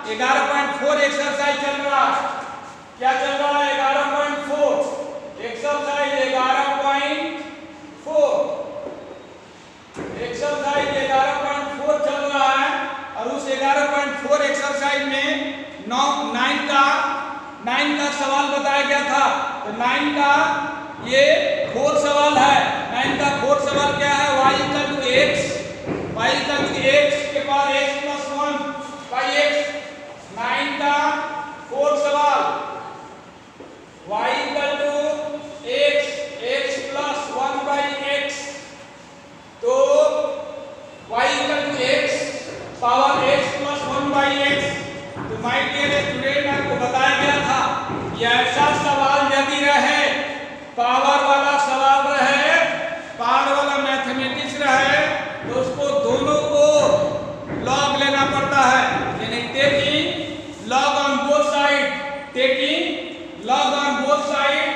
11.4 exercise चल रहा है। क्या चल रहा है? 11.4 एक्सरसाइज 11.4 एक्सरसाइज 11.4 चल रहा है। और उस 11.4 एक्सरसाइज में 9 का सवाल बताया गया था। तो 9 का ये 4 सवाल है। 9 का 4 सवाल क्या है? y इक्वल टू x के बाद x प्लस 1 बाई x। 9 का 4 सवाल y equal to x plus 1 by x। तो y equal to x power x plus 1 by x। तो माय डियर स्टूडेंट, आपको बताया गया था कि ऐसा सवाल यदि रहे, पावर वाला सवाल रहे, पावर वाला मैथमेटिक्स रहे, तो उसको दोनों को लॉग लेना पड़ता है। यानी taking log on both side, taking log on both side,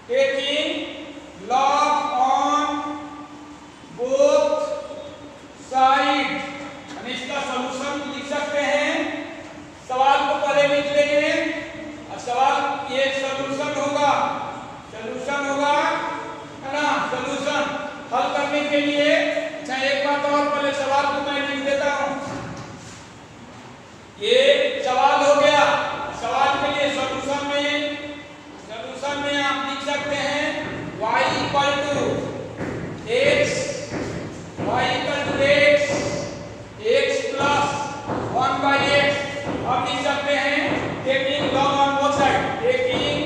taking log on both side. इसका सॉल्यूशन लिख सकते हैं। सवाल को पहले लिख लेंगे और सवाल ये सॉल्यूशन होगा है ना। सॉल्यूशन हल करने के लिए अच्छा एक बात और, पहले सवाल को मैं लिख देता हूं। ये सवाल हो गया। सवाल के लिए सॉल्यूशन में आप लिख सकते हैं y equal to x plus 1 by x। अब लिख सकते हैं taking log on both side, taking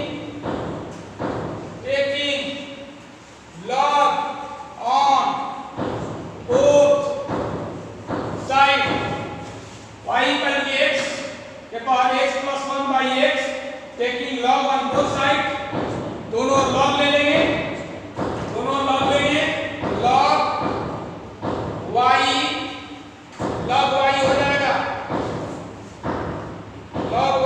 log on both side. y equal to x के power x plus 1 by x, taking log on both side. दोनों log ले लेंगे, log y हो जाएगा, log y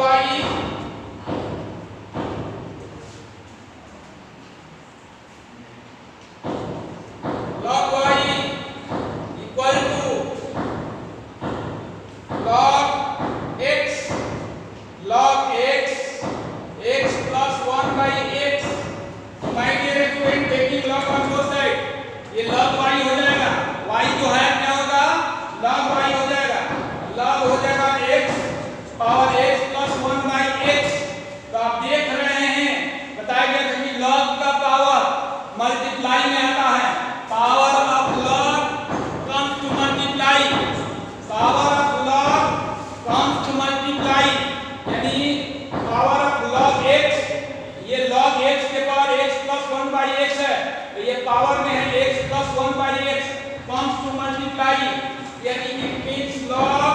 equal to log x plus 1 by x। My dear student, taking log on both side, ये log y हो जाएगा। y जो है क्या होगा? log y हो जाएगा, log हो जाएगा x power x plus 1 by x। तो आप देख रहे हैं, बताया गया था कि log का पावर मल्टीप्लाई में आता है। Power of log comes to multiply, power of log comes to multiply. यानी पावर ऑफ log x, ये log x के power x plus 1 by x है। तो ये पावर में है x plus 1 by x comes to multiply. यानी it means log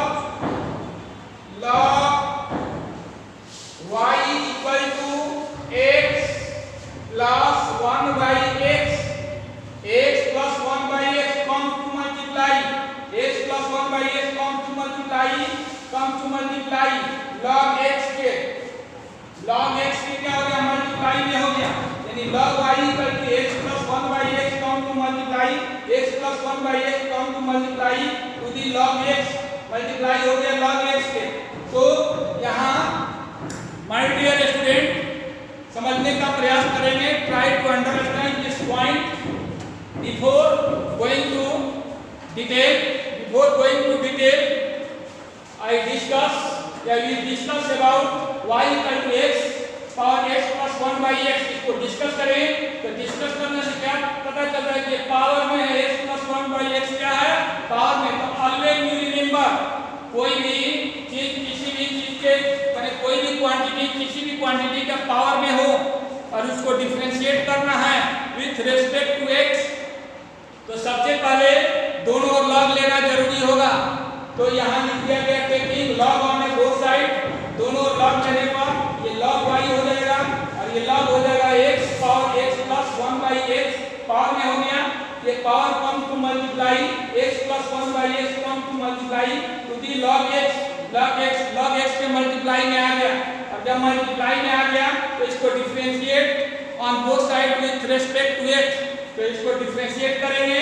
y equal to x plus 1 by x plus 1 by x comes to multiply, x plus 1 by x comes to multiply log x के क्या हो गया? Multiply में हो गया। यानी log y equal to x plus 1 by x comes to multiply, x plus 1 by x comes to multiply to the log x। Multiply हो गया log x के। तो यहाँ माय डियर स्टूडेंट, समझने का प्रयास करेंगे। Try to understand this point before going to detail. I discuss about y equal to x power x plus 1 by x। इसको डिस्कस करें तो डिस्कस करने से क्या पता चल रहा है कि पावर में है x प्लस 1 बाई x क्या है? पावर में। तो ऑलवेज यू रिमेंबर, कोई भी चीज किसी भी चीज के माने कोई भी क्वांटिटी किसी भी क्वांटिटी का पावर में हो और उसको डिफरेंशिएट करना है विथ रिस्पेक्ट टू x, तो सबसे पहले दोनों लॉग लेना जरूरी होगा। तो यहाँ लिख दिया गया taking log on both side. दोनों लॉग लेने पर ये log y हो जाएगा और ये log हो जाएगा x power x plus 1 by x। Power में हो गया, ये power comes to multiply x plus 1 by x comes to multiply to the log x के मल्टीप्लाई में आ गया। अब जब मल्टीप्लाई में आ गया तो इसको differentiate on both side with respect to x। तो इसको डिफरेंशिएट करेंगे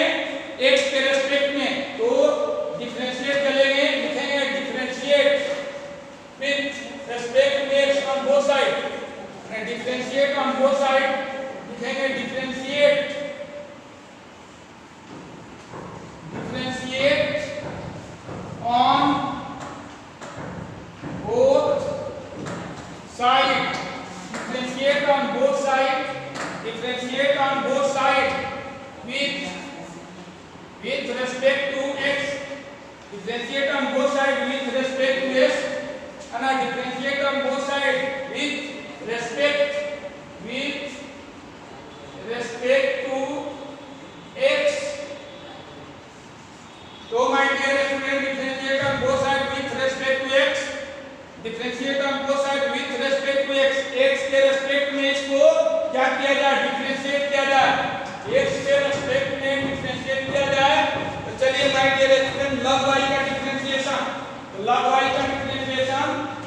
x के रिस्पेक्ट में, तो differentiate differentiate on both sides with respect to x, and differentiate on both sides with respect to x. तो my dear student, differentiate on both sides with respect to x, differentiate on both sides with respect to x. x के respect में इसको क्या किया जाए, differentiate किया जाए, x के रेस्पेक्ट में डिफरेंशिएट किया जाए। तो चलिए my dear student, log y का डिफरेंशिएशन, log y का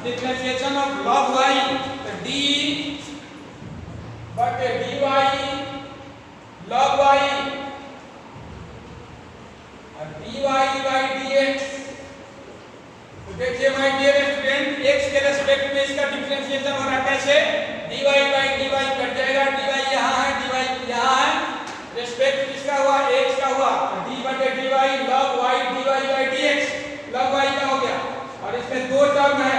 डिफरेंशिएशन ऑफ log y, तो d बटे dy log y dy by dx। तो देखिए माय डियर स्टूडेंट, x के रेस्पेक्ट में इसका डिफरेंशिएशन हो रहा है कैसे, dy by dy कट जाएगा, dy यहाँ है, dy यहाँ है, रेस्पेक्ट किसका हुआ, x का हुआ, d बटे dy log y dy by dx, log y का हो गया। और इसमें दो टर्म है,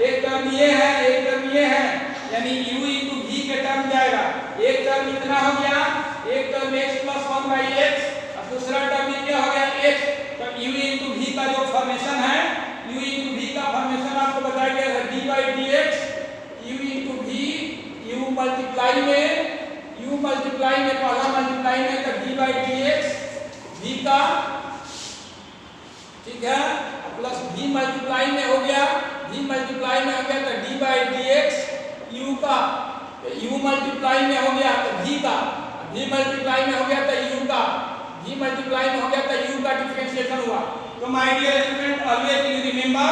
एक टर्म ये है, एक टर्म ये है, यानी u into v के टर्म जाएगा। एक टर्म इतना हो गया, एक term x plus 1 by x, और दूसरा टर्म ये क्या हो गया x। तो u into v का जो फॉर्मेशन है, u into v का फॉर्मेशन आपको बताया गया है d by dx, u into v, u multiply में पहला मल्टीप्लाई में तो d by dx v का, ठीक है, प्लस v मल्टीप्लाई में हो गया, v मल्टीप्लाई में हो गया तो d by dx u का, u मल्टीप्लाई में हो गया तो v का, v मल्टीप्लाई में हो गया तो u का, v मल्टीप्लाई में हो गया तो u का डिफरेंशिएशन हुआ। तो my dear student, always you remember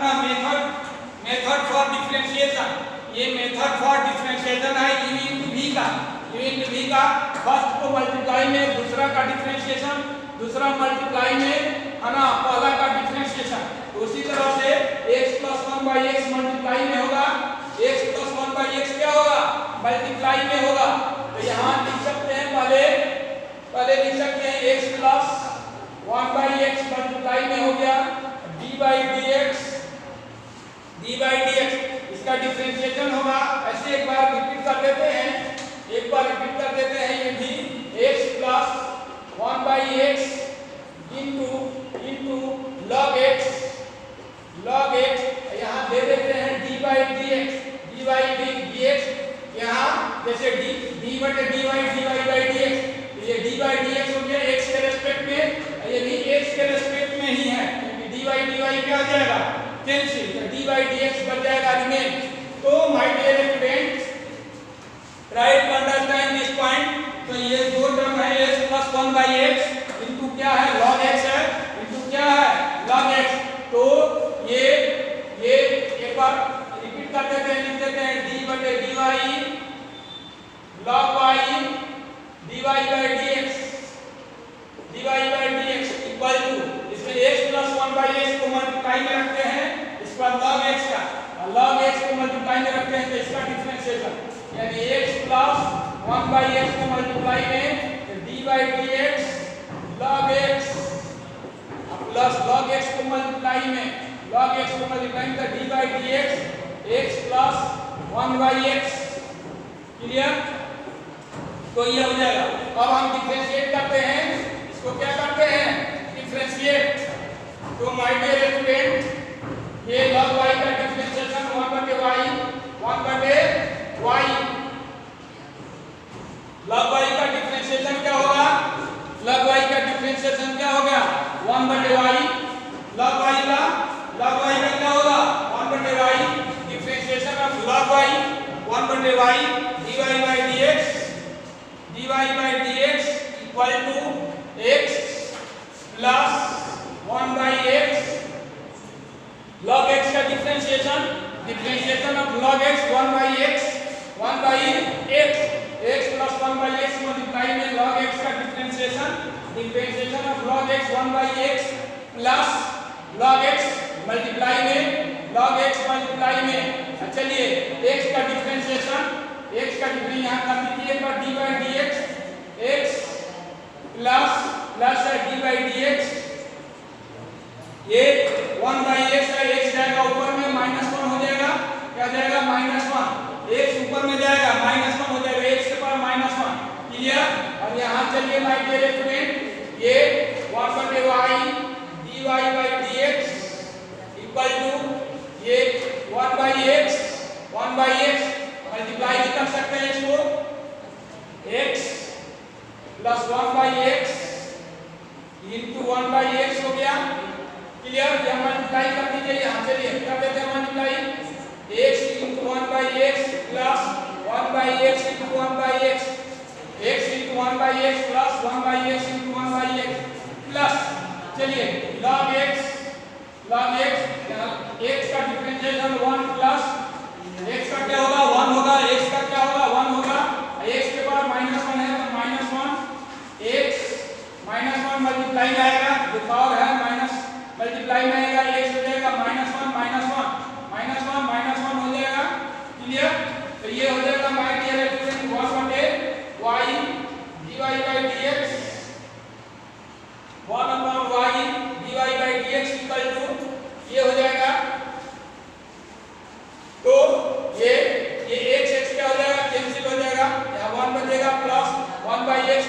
ना मेथड फॉर डिफरेंशिएशन, ये मेथड फॉर डिफरेंशिएशन है u into v का, u into v का फर्स्ट को मल्टीप्लाई में दूसरा का डिफरेंशिएशन, दूसरा मल्टीप्लाई में है ना पहला का डिफरेंशिएशन। तो उसी तरह से x plus 1 by x multiply में होगा, x plus 1 by x क्या होगा, मल्टीप्लाई में होगा। तो यहाँ लिख सकते हैं, पहले लिख सकते हैं x plus 1 by x multiply में हो गया d by dx, इसका डिफरेंशिएशन होगा। ऐसे एक बार रिपीट कर देते हैं, ये भी x plus 1 by x into log x, यहाँ दे देते हैं d by dx, यहाँ जैसे d बटे dy by dx, ये d by dx हो गया x के रेस्पेक्ट में, ये भी x के रेस्पेक्ट में ही है, क्योंकि dy क्या हो जाएगा, कैंसिल, तो d by dx बच जाएगा रिमेन। तो my dear student, try to understand this point. तो ये दो टर्म है, x plus 1 by x into क्या है, log x है, इनटू क्या है, log x। तो ये एक बार रिपीट कर देते हैं, लिख देते हैं d बटे dy log y dy by dx equal to, इसमें x plus 1 by x को मल्टीप्लाई में रखते हैं, इस पर log x का, log x को मल्टीप्लाई में रखते हैं तो इसका डिफरेंशिएशन, यानी x plus 1 by x को मल्टीप्लाई में d by dx log x plus log x को मल्टीप्लाई में तो d by dx x plus 1 by x, clear. तो ये हो जाएगा। अब हम डिफरेंशिएट करते हैं, इसको क्या करते हैं, डिफरेंशिएट। तो माय डियर स्टूडेंट, ये log y का डिफरेंशिएशन 1 बटे y, log y का डिफरेंशिएशन क्या होगा, log y का डिफरेंशिएशन क्या हो गया, 1 बटे y, log y का क्या होगा, 1 बटे y, differentiation of log y 1 बटे y dy by dx equal to x plus 1 by x, log x का differentiation of log x 1 by x plus 1 by x multiply में log x का differentiation of log x 1 by x plus log x multiply में चलिए x का differentiation यहाँ कर दीजिए पर d by dx x plus है d by dx, ये 1 by x है, x जाएगा ऊपर में -1 हो जाएगा, क्या जाएगा -1, x ऊपर में जाएगा -1 हो जाएगा, x के पास -1, क्लियर। और यहाँ चलिए माय डियर स्टूडेंट, ये 1 बटे y dy इंटू 1/x हो गया। क्लियर? ये मल्टीप्लाई कर दीजिए यहाँ, चलिए कर देते हैं multiply. x into 1/x plus 1/x into 1/x, x into 1/x plus 1/x into 1/x plus, चलिए log x x का डिफरेंशिएशन 1 प्लस x का क्या होगा 1 होगा, x का क्या होगा 1 होगा, x के पावर -1 है तो -1 x -1 मल्टीप्लाई में आएगा, जो पावर है माइनस मल्टीप्लाई में आएगा, x हो जाएगा -1 हो जाएगा। क्लियर? तो ये हो जाएगा my dear student 1/y dy/dx 1/y dy/dx equal to ये हो जाएगा। तो ये x क्या हो जाएगा, कैंसिल हो जाएगा, यहाँ 1 बचेगा प्लस 1/x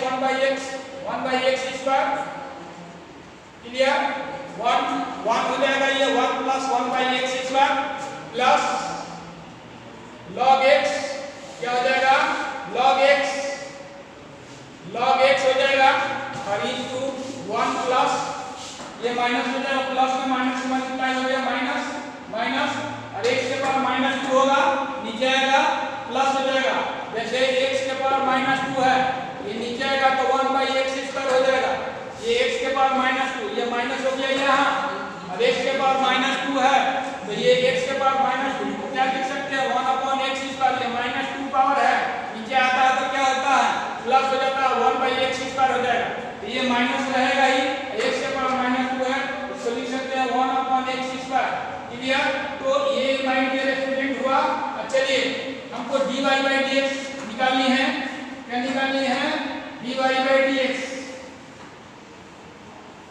स्क्वायर। क्लियर? 1 हो जाएगा, ये 1 plus 1/x square plus log x क्या हो जाएगा log x हो जाएगा और इंटू 1 प्लस ये माइनस हो जाएगा, प्लस में माइनस मल्टीप्लाई हो गया, माइनस और x के पावर -2 होगा, नीचे आएगा प्लस हो जाएगा। जैसे x के पावर -2 है, ये नीचे आएगा तो 1/x स्क्वायर हो जाएगा, ये x के पावर -2 ये माइनस हो गया यहाँ, और x के पावर -2 है तो ये x के पावर -2 को क्या लिख सकते हैं 1/x स्क्वायर, ये -2 पावर है, नीचे आता है तो क्या होता है प्लस हो जाता है 1/x स्क्वायर हो जाएगा, तो ये माइनस रहेगा ही, x के पावर -2 है तो लिख सकते हैं 1/x स्क्वायर। क्लियर? तो ये माय डियर स्टूडेंट हुआ। चलिए हमको dy/dx निकालनी है, क्या निकालनी है dy/dx,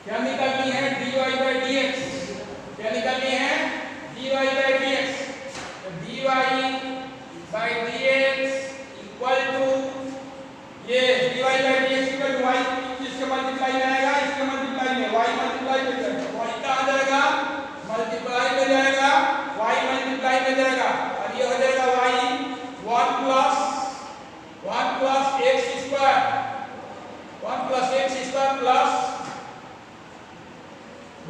क्या निकालनी है dy/dx, क्या निकालनी है dy/dx, dy/dx इक्वल टू ये dy/dx इक्वल टू y, इसके मल्टीप्लाई में आएगा, इसके मल्टीप्लाई में y मल्टीप्लाई में जाएगा, y कहाँ जाएगा मल्टीप्लाई में जाएगा, y मल्टीप्लाई में जाएगा और ये हो जाएगा y 1 plus x square plus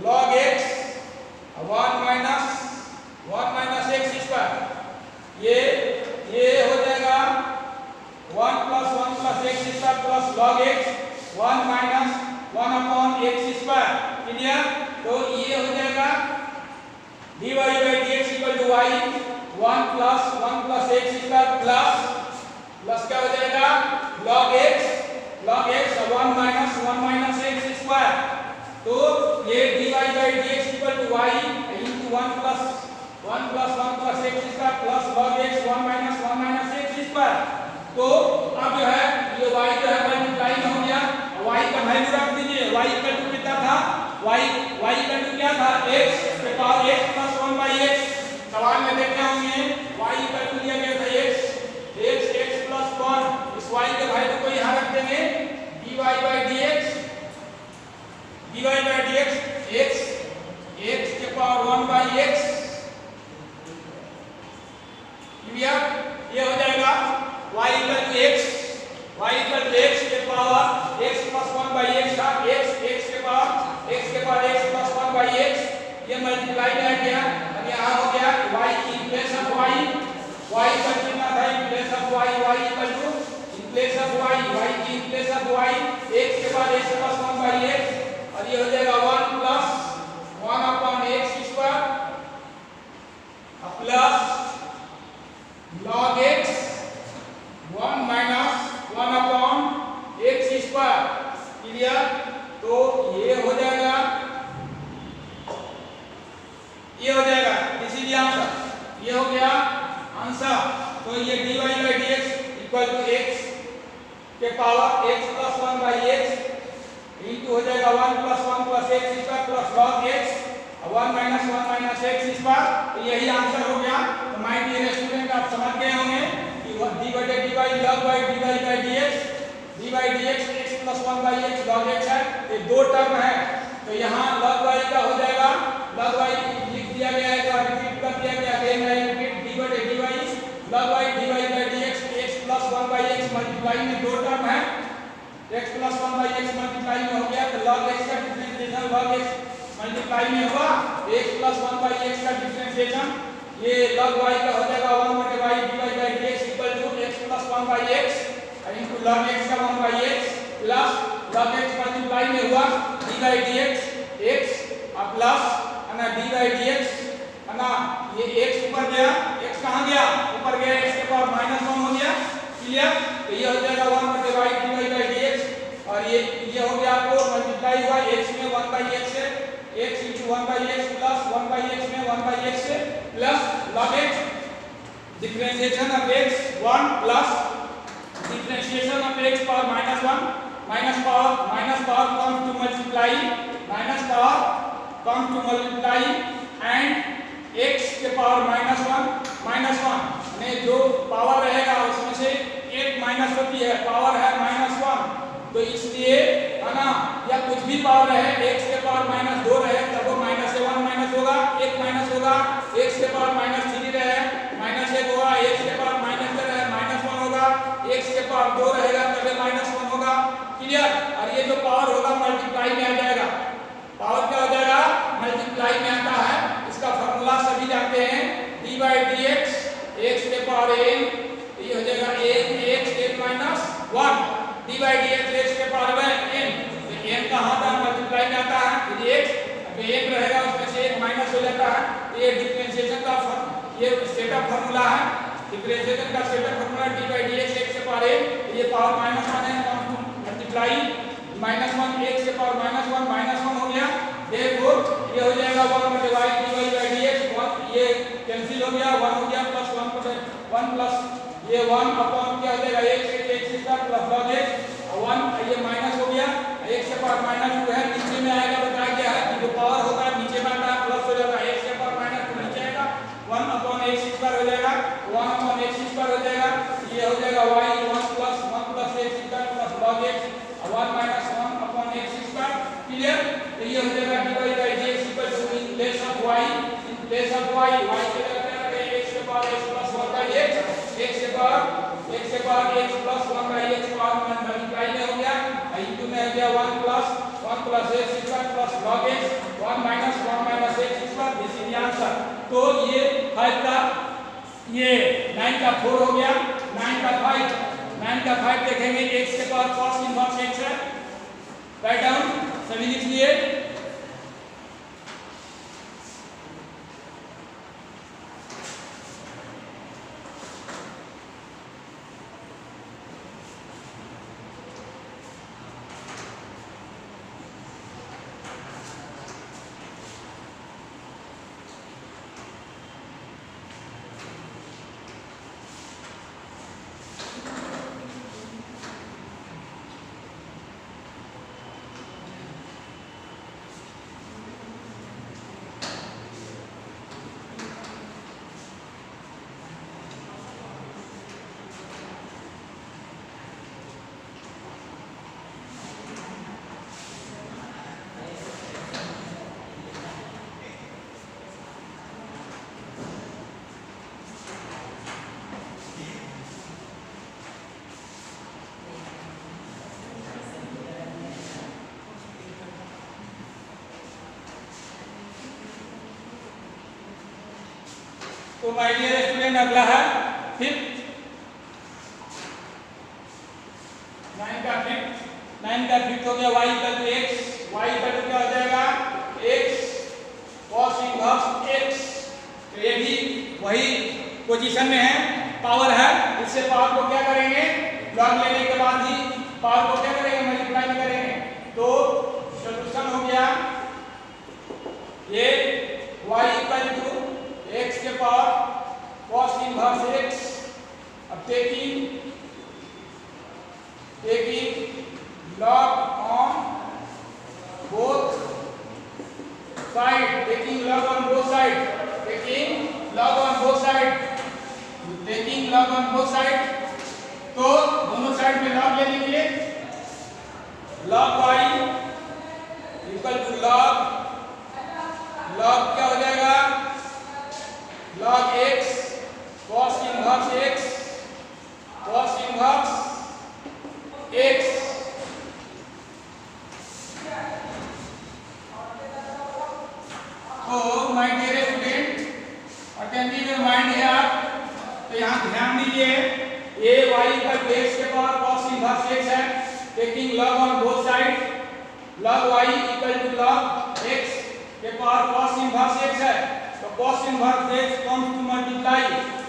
log x 1 minus x square, ये हो जाएगा 1 plus x square plus log x 1 minus 1/x square. Clear? तो ये हो जाएगा dy/dx equal to y 1 plus x square plus क्या हो जाएगा log x 1 minus x square, तो ये dy/dx equal to y into 1 plus x square plus log x 1 minus x square. तो अब जो है ये y जो है मल्टीप्लाई में हो गया, y का वैल्यू रख दीजिए, y इक्वल टू कितना था y इक्वल टू क्या था x के पावर x प्लस 1/x, सवाल में देखते होंगे y इक्वल टू लिया गया था x प्लस 1, इस y के वैल्यू को यहाँ रख देंगे dy/dx x के पावर 1/x। क्लियर? ये हो जाएगा y इक्वल टू x के पावर x प्लस 1/x था, x के पावर x प्लस 1/x, ये मल्टीप्लाई में आ गया और यहाँ हो गया y in place of y का कितना था in place of y equal to in place of y in place of y x के पावर x प्लस 1/x और ये हो जाएगा 1 plus 1/x square plus log x 1 minus 1/x square. Clear? तो ये हो जाएगा इसीलिए आंसर, ये हो गया आंसर। तो ये dy/dx इक्वल टू x के power x plus 1/x into हो जाएगा 1 plus x square plus log x 1 minus x square. तो यही आंसर हो गया। तो माय डियर स्टूडेंट आप समझ गए होंगे कि d/dy log by dy/dx x plus 1/x log x है, ये दो टर्म है, तो यहाँ log y का हो जाएगा, log y लिख दिया गया है तो रिपीट कर दिया गया, again I repeat d/dy log y dy/dx x plus 1/x multiply में दो टर्म है, x प्लस 1/x मल्टीप्लाई में हो गया तो log x का log x मल्टीप्लाई में हुआ x प्लस 1 बाई x का डिफरेंशिएशन ये log y का हो जाएगा 1 बटे y divide by dx equal to x plus 1 by x into log x का 1 by x plus log x multiply में हुआ d by dx x plus है ना d बाई dx है ना ये x ऊपर गया x कहां गया ऊपर गया x के पावर -1 हो गया क्लियर तो ये हो जाएगा 1 बटे y डिवाइड बाई dx और ये हो गया आपको मल्टीप्लाई हुआ x में 1 बाई x से x into 1 by x plus 1 by x में 1 by x से plus log x differentiation of x 1 plus differentiation of x power -1 minus power comes to multiply and x के power -1 में जो power रहेगा उसमें से एक माइनस होती है पावर है -1 तो इसलिए है ना या कुछ भी पावर रहे x के पावर -2 रहे तब वो -1 माइनस होगा 1 माइनस होगा x के पावर -3 रहे -1 होगा x के पावर -2 रहे -1 होगा x के पावर 2 रहेगा तब -1 होगा क्लियर और ये जो पावर होगा मल्टीप्लाई में आ जाएगा पावर क्या हो जाएगा मल्टीप्लाई में आता है इसका फार्मूला सभी जानते हैं d by dx x के पावर n ये हो जाएगा x -1 d by dx x के पावर में n तो n कहां था मल्टीप्लाई में आता है यदि x अब n रहेगा उसमें से एक माइनस हो जाता है ये डिफरेंशिएशन का ये सेटअप फार्मूला है डिफरेंशिएशन का setup formula d by dx x के पावर n ये पावर -1 है मल्टीप्लाई -1 x के पावर -1 हो गया therefore ये हो जाएगा 1 बटे y डिवाइड बाय dx 1 ये कैंसिल हो गया 1 हो गया प्लस 1 बटे 1 प्लस ये 1 अपॉन क्या हो जाएगा x square plus log x 1 ये माइनस हो गया x के पावर -2 है नीचे में आएगा बताया गया है कि जो पावर होता है नीचे में आता है प्लस हो जाता है x के पावर -2 नीचे आएगा 1 अपॉन x स्क्वायर हो जाएगा 1 अपॉन x स्क्वायर हो जाएगा ये हो जाएगा y 1 plus x square plus log x 1 minus 1 upon x square clear तो ये हो जाएगा divide by dx equal to in place of y y के जगह क्या रखेंगे x के power x plus 1 by x x के power x plus 1 by x power multiply में हो गया इनटू में हो गया 1 plus x square plus log x 1 minus x square this is the answer तो ये 5 का ये 9 का 4 हो गया 9 का 5 देखेंगे x के पावर cos इनवर्स x है राइट डाउन सभी लिख लिए तो माय डियर स्टूडेंट अगला है फिफ्थ 9 का फिफ्थ हो गया y equal to x y equal to क्या हो जाएगा x cos इनवर्स x तो ये भी वही पोजीशन में है पावर है इससे पावर को क्या करेंगे लॉग लेने के बाद ही पावर को क्या करेंगे मल्टीप्लाई करेंगे तो सॉल्यूशन हो गया ये y इक्वल टू x के पावर cos इनवर्स x अब taking log on both side taking log on both side तो दोनों साइड में log ले लीजिए log y equal to log क्या हो जाएगा log x cos inverse x secondary में माइंड है आप, तो यहाँ ध्यान दीजिए a y equal to x के पावर cos इनवर्स x है, taking log on both side, log y equal to log x के पावर cos इनवर्स x है, तो cos inverse x comes to multiply,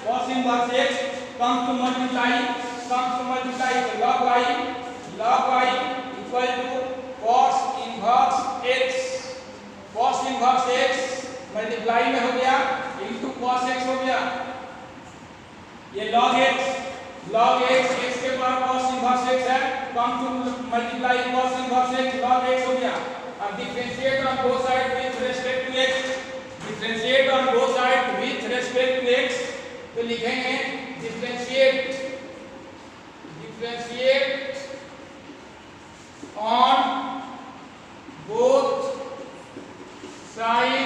cos inverse x comes to multiply, तो log y equal to cos inverse x, cos inverse x multiply में हो गया into cos x हो गया, ये log x x के पावर cos इनवर्स x है, come to multiply cos inverse x log x हो गया। अब differentiate on both side with respect to x, differentiate on both side with respect to x, तो लिखेंगे differentiate on both side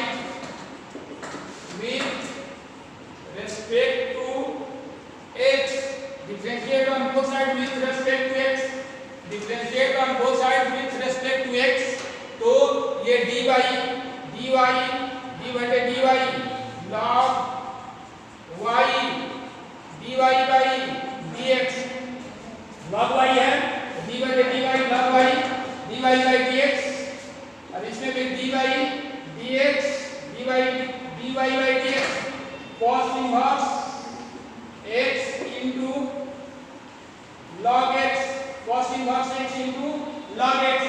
with respect to x, differentiate on both sides with respect to x, differentiate on both sides with respect to x, तो ये dy dy log y dy by dx, log y है dy log y dy by dx, और इसमें भी dy dx dy by dx cos inverse x into log x, cos inverse x into log x,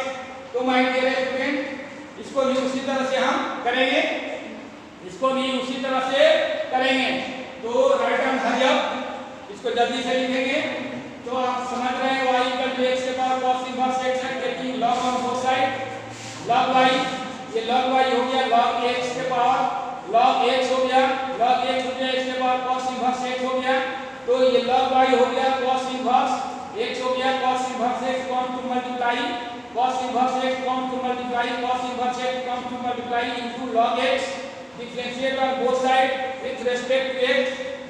तो my dear student इसको भी उसी तरह से हम करेंगे, तो राइट हैंड हरी अप, इसको जल्दी से लिखेंगे, तो आप समझ रहे हैं y इक्वल टू x के पावर cos इनवर्स x है, taking log on both side, log y, ये log y हो गया log x के पावर log x हो गया x के पावर cos इनवर्स x हो गया, तो ये log y हो गया cos इनवर्स x हो गया, cos inverse x come to multiply cos inverse x come to multiply cos inverse x come to multiply into log x, differentiate on both side with respect to x,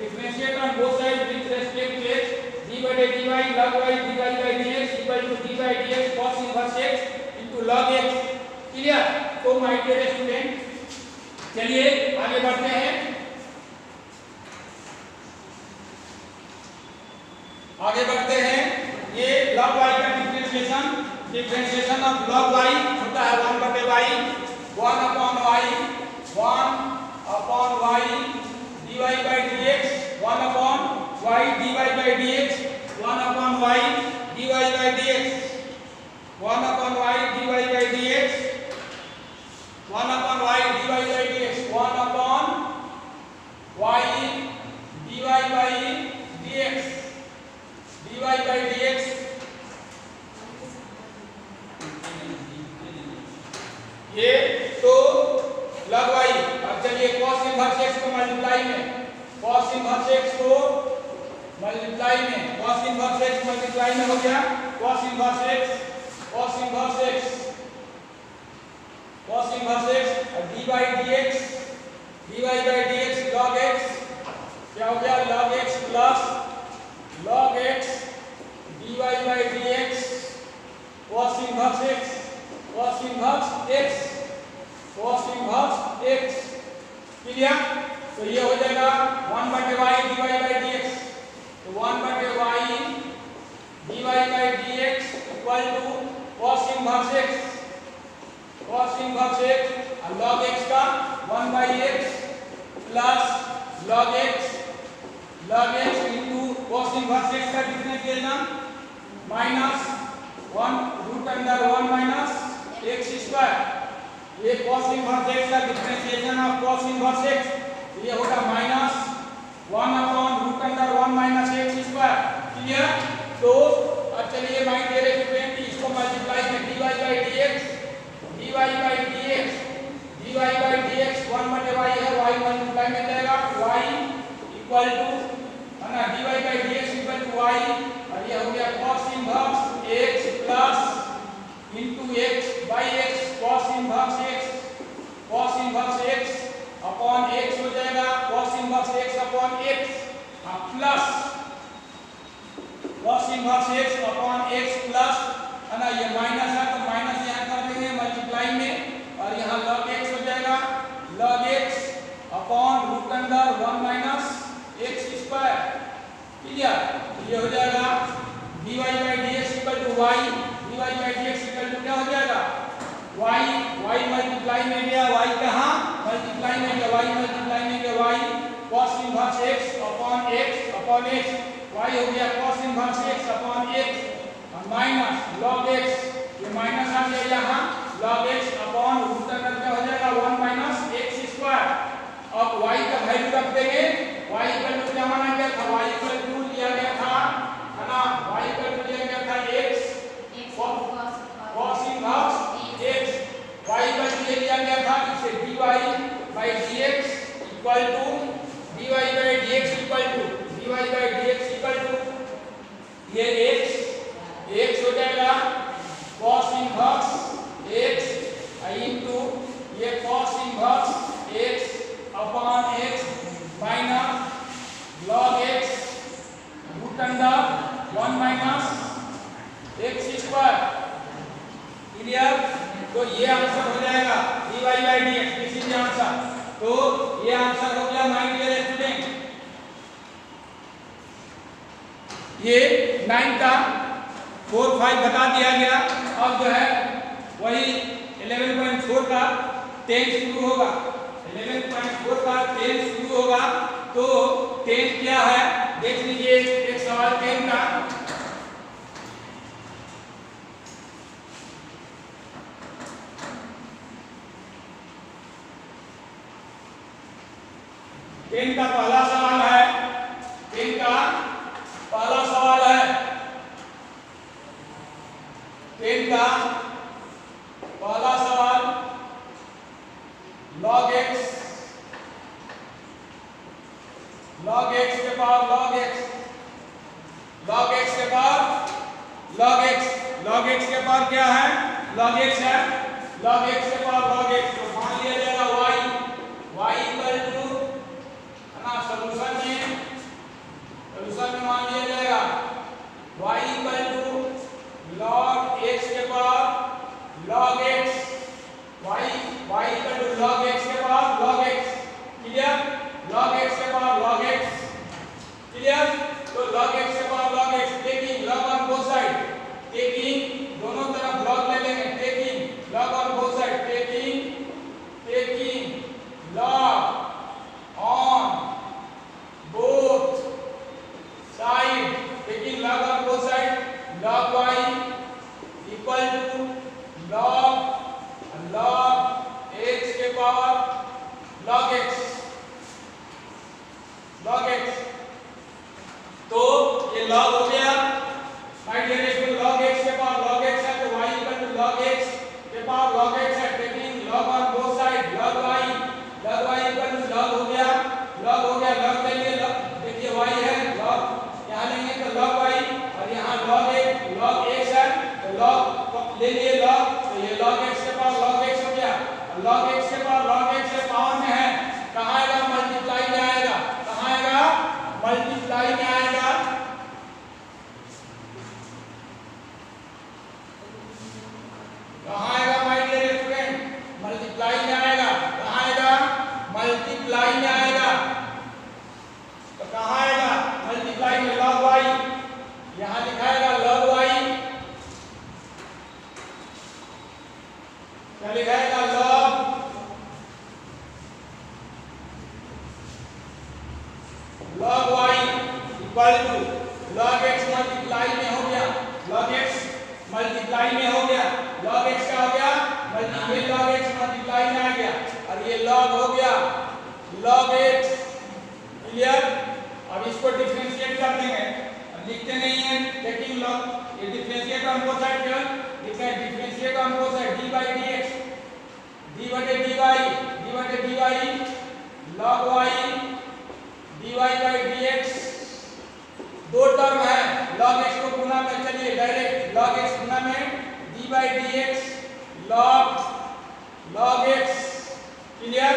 differentiate on both side with respect to x, d by dy log y dy by dx equal to d by dx cos inverse x into log x, clear. तो my dear student चलिए आगे बढ़ते हैं, ये log y का differentiation of log y होता है 1/y 1 upon y dy by dx 1 upon y dy by dx 1 upon y dy by dx 1 upon y dy by dx 1 upon y dy by dx 1 upon y dy by dx dy by dx, ये तो log y, अब चलिए cos inverse x को multiply में, cos inverse x multiply में हो गया cos inverse x dy by dx log x, क्या हो गया log x plus log x dy by dx cos inverse x, clear. तो ये हो जाएगा 1/y dy by dx, तो 1/y dy by dx equal to cos inverse x और log x का 1/x plus log x into cos inverse x का differentiation minus 1√1 minus x square, ये cos inverse x का differentiation of cos inverse x, ये होगा minus 1/√1 minus x square, clear. तो अब चलिए माय डियर स्टूडेंट इसको मल्टीप्लाई में dy by dx 1/y है, y मल्टीप्लाई में जाएगा y इक्वल टू है ना dy by dx equal to y, और ये हो गया cos inverse x plus into x by x cos inverse x upon x हो जाएगा cos inverse x upon x plus cos inverse x upon x plus है ना, ये minus है तो माइनस यहाँ कर देंगे मल्टीप्लाई में, और यहाँ log x हो जाएगा log x upon √1 minus clear? ये हो जाएगा dy by dx equal to y, dy by dx equal to क्या हो जाएगा y मल्टीप्लाई में गया y कहाँ मल्टीप्लाई में गया y मल्टीप्लाई में गया y cos inverse x upon x y हो गया cos inverse x upon x और माइनस log x, ये माइनस आ गया यहाँ log x अपॉन रूट अंदर क्या हो जाएगा 1 माइनस x स्क्वायर। अब y का वैल्यू रख देंगे, y इक्वल टू क्या माना गया था, y इक्वल टू लिया गया था है ना, y इक्वल टू लिया गया था x cos inverse x, y equal to ले लिया गया था इसे dy by dx equal to dy by dx equal to ये x हो जाएगा cos इनवर्स x इनटू ये cos inverse x upon x minus log x root under 1 minus x square. Clear? तो ये आंसर हो जाएगा dy by dx, this is answer. तो ये आंसर हो गया माय डियर स्टूडेंट, ये 9 का 4 5 बता दिया गया। अब जो है वही 11.4 का 10 शुरू होगा, 11.4 का 10 शुरू होगा। तो 10 क्या है देख लीजिए, एक सवाल 10 का पहला सवाल है, 10 का पहला सवाल है, 10 का पहला सवाल log x के पावर log x के पावर log x के पावर क्या है, log x है, log x के पावर log x। तो मान लिया जाएगा y इक्वल टू सॉल्यूशन में मान लिया जाएगा y equal to log x के power log x, y equal to log x के power log x। Clear? log x के पावर log x। क्लियर? तो log x के power log x, taking log on both side, taking दोनों तरफ log ले लेंगे, taking log on both side, taking log on both side, taking log on both side, log y equal to log x के power log x। तो ये log हो गया my dear student, log x के power log x है तो y equal to log x के power log x है, taking log on both side, log y equal to log हो गया, log ले लिए, देखिए y है log यहाँ लेंगे तो log y और यहाँ log x है तो log ले लिए log, तो ये log x के पावर log x हो गया। log x के पावर log x से पावर में है, कहाँ आएगा मल्टीप्लाई में आएगा, कहाँ आएगा मल्टीप्लाई में आएगा। कहाँ आएगा माय डियर स्टूडेंट, मल्टीप्लाई में आएगा, कहाँ आएगा मल्टीप्लाई में आएगा। तो कहाँ आएगा मल्टीप्लाई में log y, यहाँ लिखाएगा log y, क्या लिखाएगा log y equal to log x multiply में हो गया, log x मल्टीप्लाई में हो गया, log x क्या हो गया मल्टीप्लाई, log x मल्टीप्लाई में आ गया और ये log हो गया log x। क्लियर? अब इसको डिफरेंशिएट कर देंगे, लिखते नहीं है लेकिन log ये डिफरेंशिएट ऑन बोथ साइड क्या लिखते हैं, differentiate on both side d by dx, d बटे dy log y dy by dx, दो टर्म है, log x को गुना में, चलिए डायरेक्ट log x गुना में d by dx log x। Clear?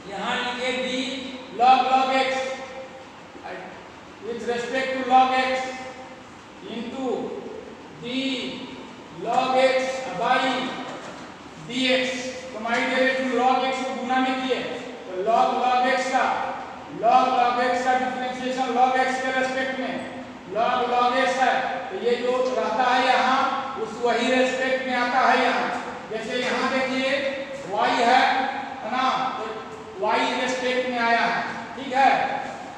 यहाँ लिखे d log x with respect to log x into d log x by dx। तो my dear log x को गुना में किए तो log x का log log x का डिफरेंशिएशन log x के रेस्पेक्ट में log log x है, तो ये जो रहता है यहाँ उस वही रेस्पेक्ट में आता है यहाँ। जैसे यहाँ देखिए y है ना, तो y रेस्पेक्ट में आया है, ठीक है।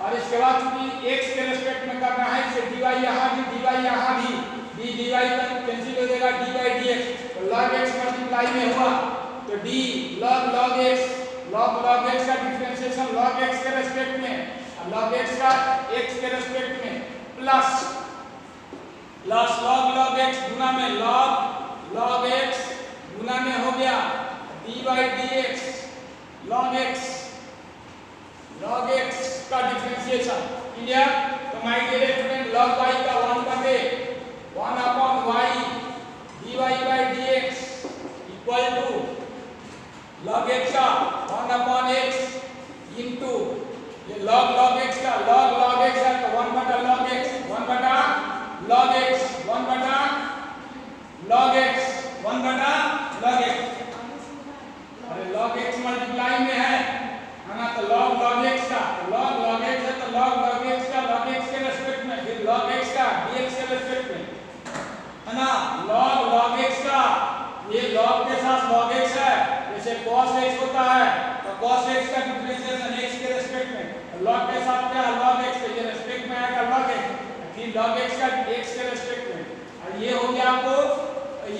और इसके बाद चूंकि x के रेस्पेक्ट में करना है, इसे dy यहाँ भी dy यहाँ भी dy कैंसिल हो जाएगा, d by dx, तो log x मल्टीप्लाई में हुआ तो d log log x, log x का डिफरेंशिएशन log x के रेस्पेक्ट में, log x का x के रेस्पेक्ट में, प्लस log x गुना में log x गुना में हो गया d by dx log x का डिफरेंशिएशन, क्लियर। तो my dear student log y का 1 upon y dy by dx equal to log x का 1 upon x into ये log x का log x है तो 1 बटा log x 1 बटा log x 1 बटा log x 1 बटा log x। अरे log x मल्टीप्लाई में है ना, तो log x का log x है तो log x का log x के रेस्पेक्ट में, फिर log x का dx के रेस्पेक्ट में, है ना। log x का ये log के साथ log x है, जैसे cos x होता है तो cos x का डिफरेंशिएशन x के रेस्पेक्ट में, log के साथ क्या log x, तो ये रेस्पेक्ट में आएगा log x, फिर log x का x के रेस्पेक्ट में। और ये हो गया आपको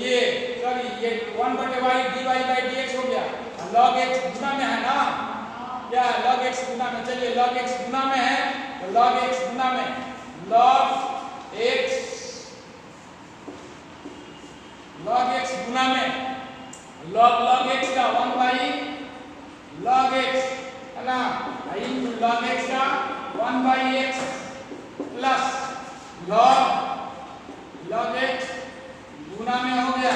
ये सॉरी ये 1 बटे y dy by dx हो गया, log x गुना में है ना, क्या log x गुना में, चलिए log x गुना में है तो log x गुना में log x गुना में log x का 1 by log x है ना, into log x का 1 by x plus log x गुना में हो गया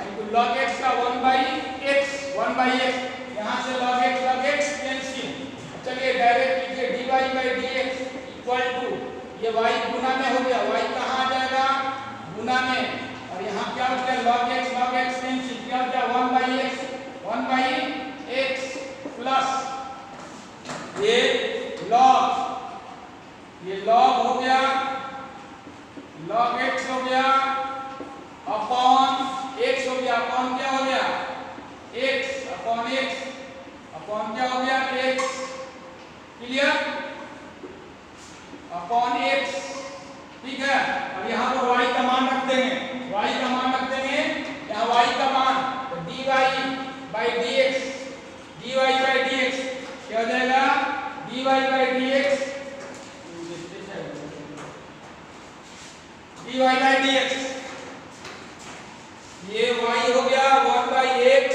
into log x का 1 by x, यहाँ से log x कैंसिल। चलिए डायरेक्ट लीजिए dy by dx equal to ये y गुना में हो गया, y कहाँ आ जाएगा गुना में, और यहाँ क्या हो गया log x कैंसिल, क्या हो गया 1 by x प्लस ये log हो गया log x हो गया अपॉन x हो गया, अपॉन क्या हो गया x अपॉन क्या हो गया x, क्लियर, अपॉन x, ठीक है। अब यहाँ पर y का मान रख देंगे, यहाँ y का मान तो dy by dx क्या हो जाएगा dy by dx ये y हो गया 1 by x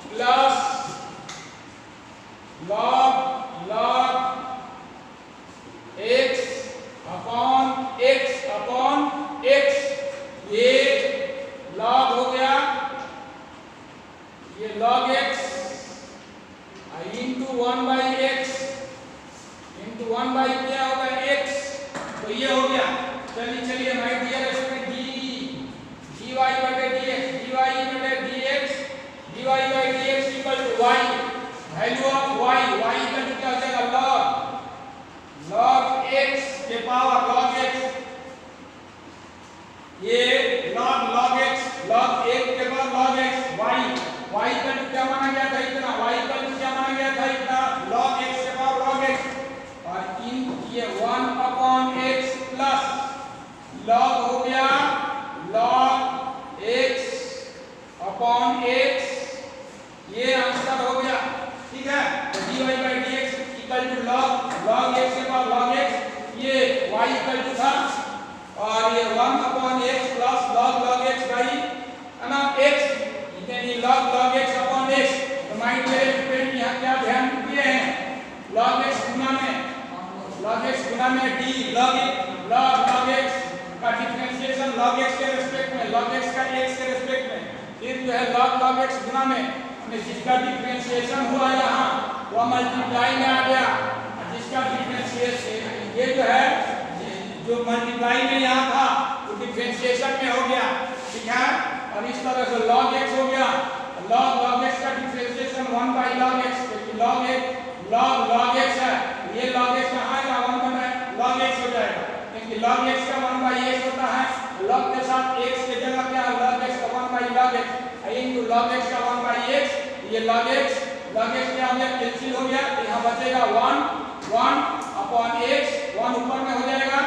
plus log x upon x, ये log हो गया ये log x into 1 by x into 1 by क्या होगा x, तो ये हो गया। चलिए माय डियर स्टूडेंट dy बटे dx equal to y, value of y का क्या हो जाएगा log x के पावर log x, ये log x log 1 के पावर log x y का क्या माना गया था इतना, y का क्या माना गया था इतना log x के पावर log x, और इन ये 1 अपॉन x प्लस log हो गया log x अपॉन x, ये आंसर हो गया, ठीक है। तो dy by dx equal to log x के पावर log x, ये y इक्वल टू था और ये 1 upon x plus log x by है ना x, यानी log x अपॉन x। तो माय डियर स्टूडेंट यहाँ क्या ध्यान दिए हैं, log x गुना में d log x का डिफरेंशिएशन log x के रेस्पेक्ट में, log x का x के रेस्पेक्ट में, फिर जो है log x गुना में जिसका डिफरेंशिएशन हुआ यहाँ वह मल्टीप्लाई में आ गया, जिसका डिफरेंशिएशन ये जो है जो मल्टीप्लाई में यहाँ था वो डिफरेंशिएशन में हो गया, ठीक है। और इस तरह से log x हो गया, log x का डिफरेंशिएशन 1 by log x, क्योंकि log x है, ये log x कहाँ आएगा 1 बन रहा है, log x हो जाएगा, क्योंकि log x का 1 by x होता है, log के साथ x की जगह क्या है log x का 1 by log x, into log x का 1 by x, ये log x क्या हो गया कैंसिल हो गया, तो यहाँ बचेगा 1 upon x, 1 ऊपर में हो जाएगा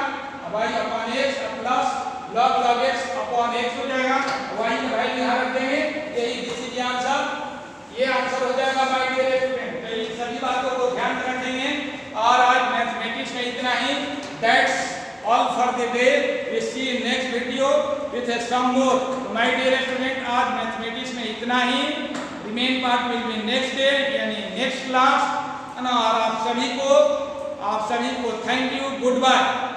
भाई upon x plus log x upon x हो जाएगा, y का वैल्यू यहाँ रख देंगे, यही दिस इज आंसर, ये आंसर हो जाएगा भाई डियर स्टूडेंट। तो इन सभी बातों को ध्यान में रखेंगे और आज मैथमेटिक्स में इतना ही। That's all for the day, we see in next video with some more. My dear student आज मैथमेटिक्स में इतना ही, remain part will be next day यानी नेक्स्ट क्लास, और आप सभी को थैंक यू, गुड बाय।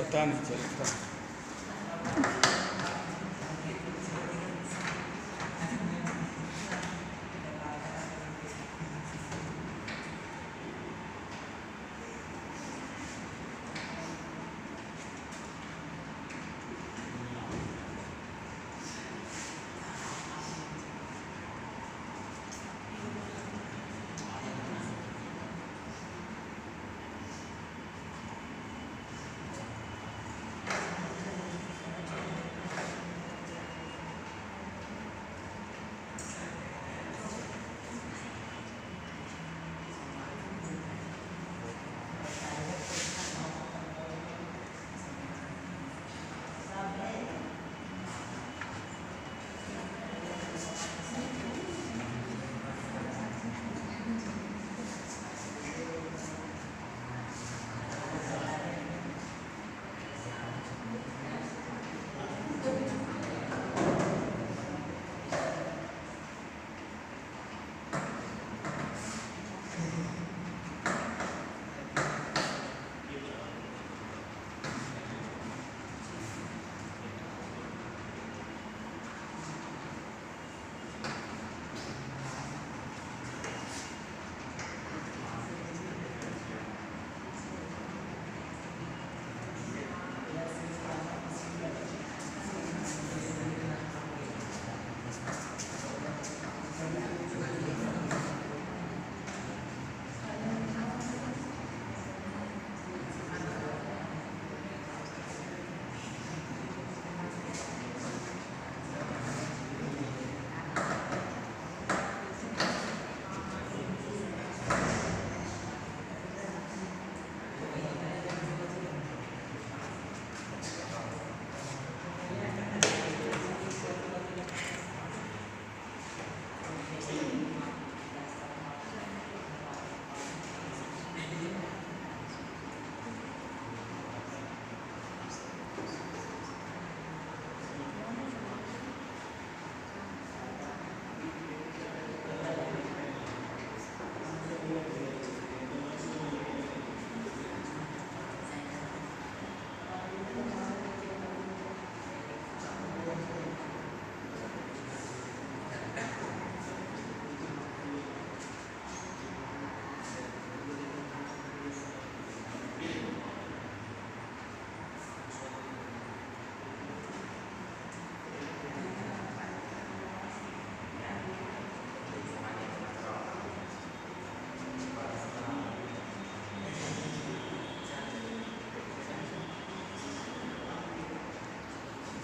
पता नहीं चलता।